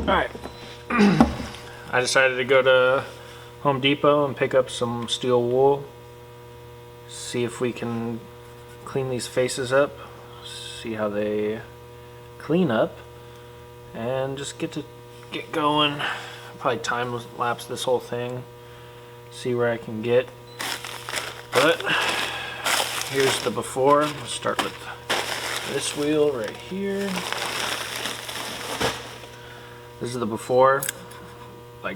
Alright, I decided to go to Home Depot and pick up some steel wool, see if we can clean these faces up, see how they clean up, and just get going. Probably time lapse this whole thing, see where I can get. But here's the before. Let's start with this wheel right here. This is the before. Like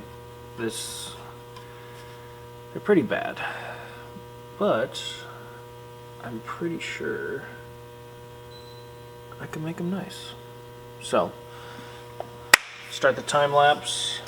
this, they're pretty bad, but I'm pretty sure I can make them nice. So, start the time lapse.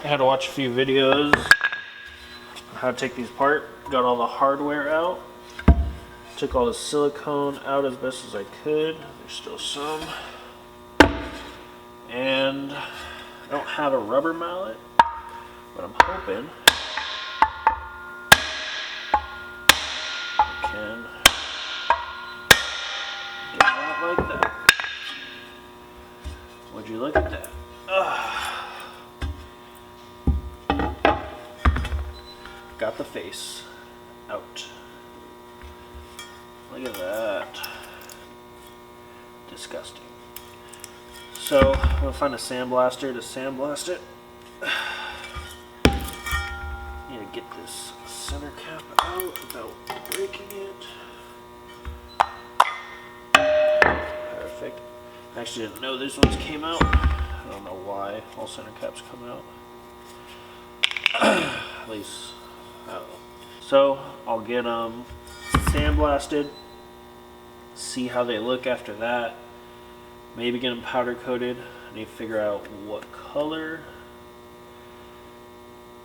I had to watch a few videos on how to take these apart. Got all the hardware out. Took all the silicone out as best as I could. There's still some. And I don't have a rubber mallet, but I'm hoping I can get it out like that. Would you look at that? got the face out. Look at that. Disgusting. So I'm gonna find a sandblaster to sandblast it. Need to get this center cap out without breaking it. Perfect. I actually didn't know these ones came out. I don't know why all center caps come out. At least, I don't know. So I'll get them sandblasted, see how they look after that. Maybe get them powder coated. I need to figure out what color.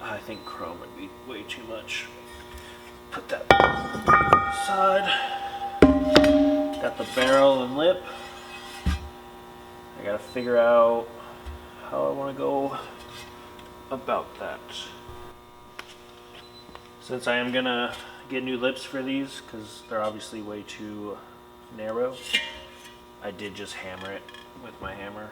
I think chrome would be way too much. Put that aside. Got the barrel and lip. I gotta figure out how I want to go about that. Since I am gonna get new lips for these, because they're obviously way too narrow, I did just hammer it with my hammer.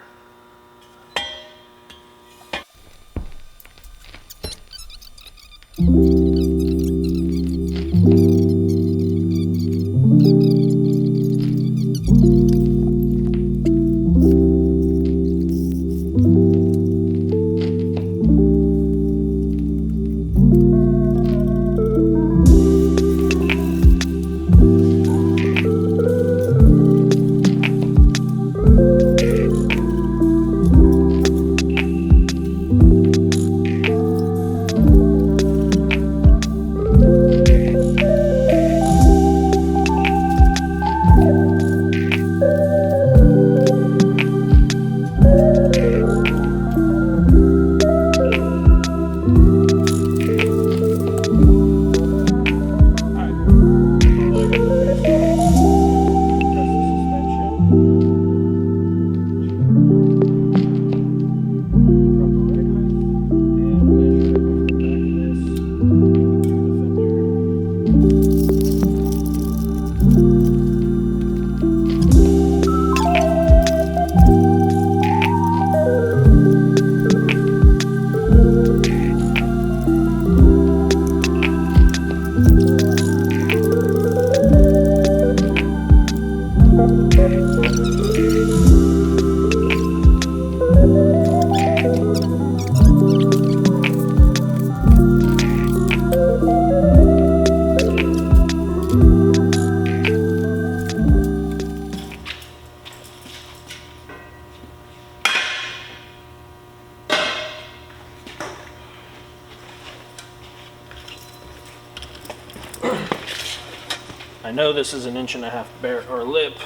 I know this is 1.5 inch bare or lip,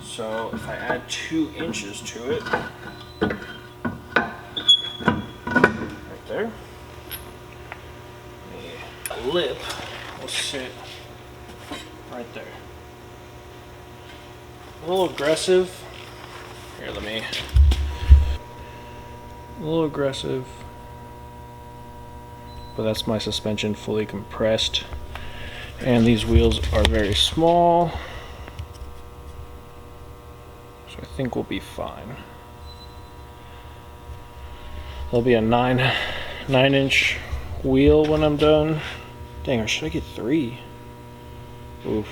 so if I add 2 inches to it, right there, the lip will sit right there. A little aggressive. Here, a little aggressive, but that's my suspension fully compressed. And these wheels are very small, so I think we'll be fine. There'll be a 9-inch wheel when I'm done. Dang, or should I get 3? Oof.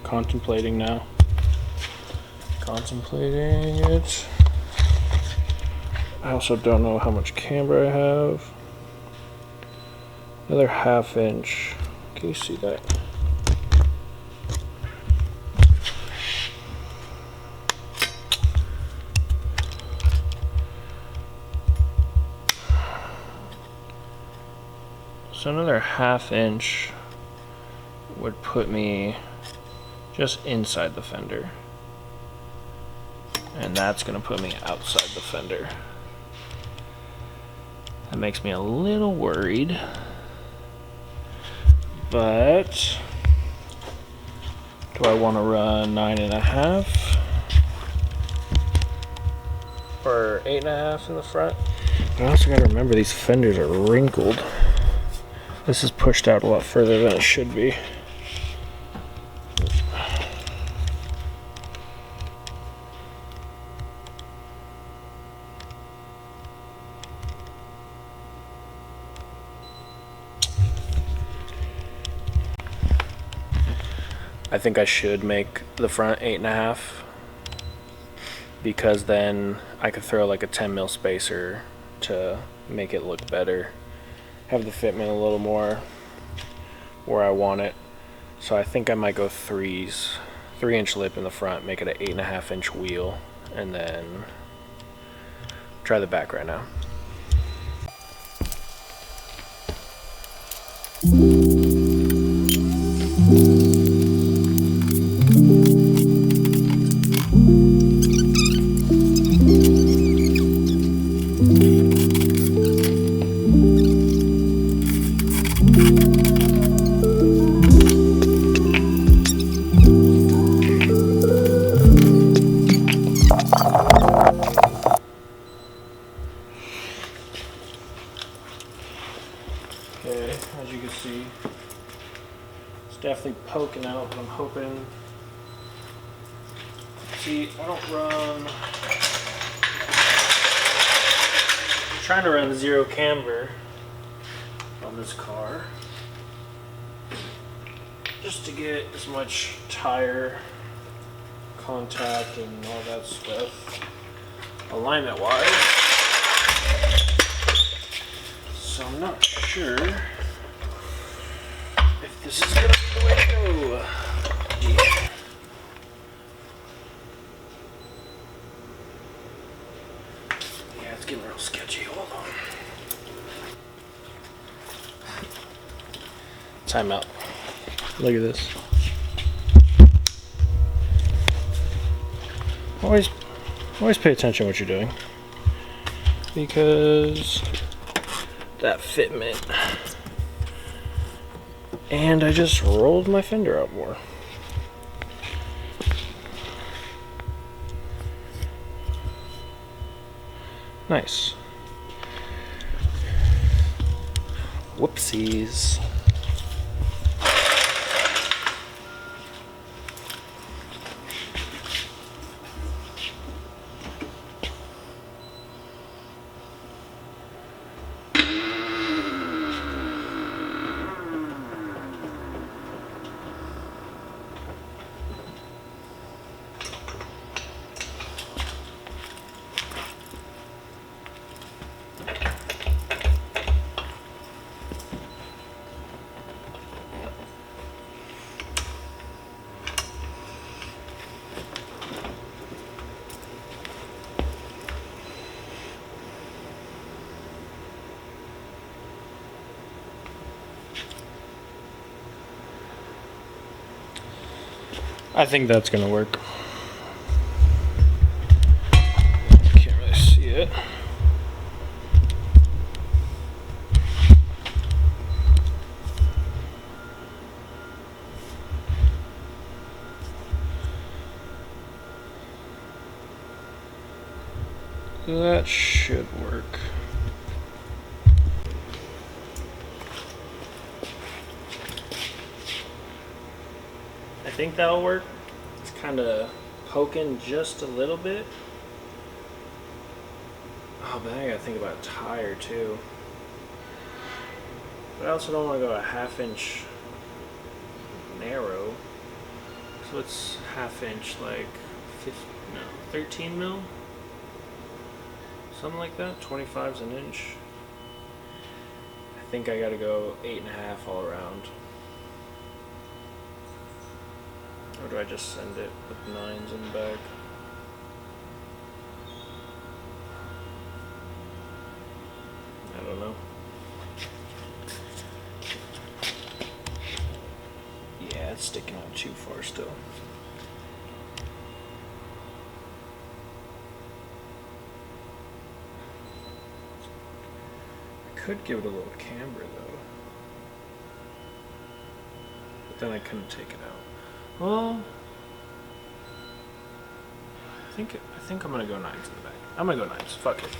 Contemplating now. Contemplating it. I also don't know how much camber I have. Another 1/2 inch. Can you see that? So another 1/2 inch would put me just inside the fender. And that's gonna put me outside the fender. That makes me a little worried. But do I want to run 9.5 or 8.5 in the front? But I also got to remember these fenders are wrinkled. This is pushed out a lot further than it should be. I think I should make the front 8.5 because then I could throw like a 10 mil spacer to make it look better. Have the fitment a little more where I want it. So I think I might go 3s, 3-inch lip in the front, make it an 8.5-inch wheel, and then try the back right now. Okay, as you can see, it's definitely poking out, but I'm hoping. See, I don't run. I'm trying to run 0 camber on this car just to get as much tire contact and all that stuff alignment wise. So I'm not sure if this is gonna be the way to go. Yeah. Yeah, it's getting real sketchy. Hold on. Time out. Look at this. Always pay attention to what you're doing, because that fitment, and I just rolled my fender out more. Nice. Whoopsies. I think that's gonna work. Can't really see it. That should work. I think that'll work. It's kind of poking just a little bit. Oh, but I gotta think about tire too. But I also don't want to go a 1/2 inch narrow. So it's 1/2 inch, like 13 mil? Something like that. 25's an inch. I think I gotta go 8.5 all around. Or do I just send it with 9s in the back? I don't know. Yeah, it's sticking out too far still. I could give it a little camber though. But then I couldn't take it out. Well, I think I'm gonna go 9s in the back. I'm gonna go 9s. Fuck it.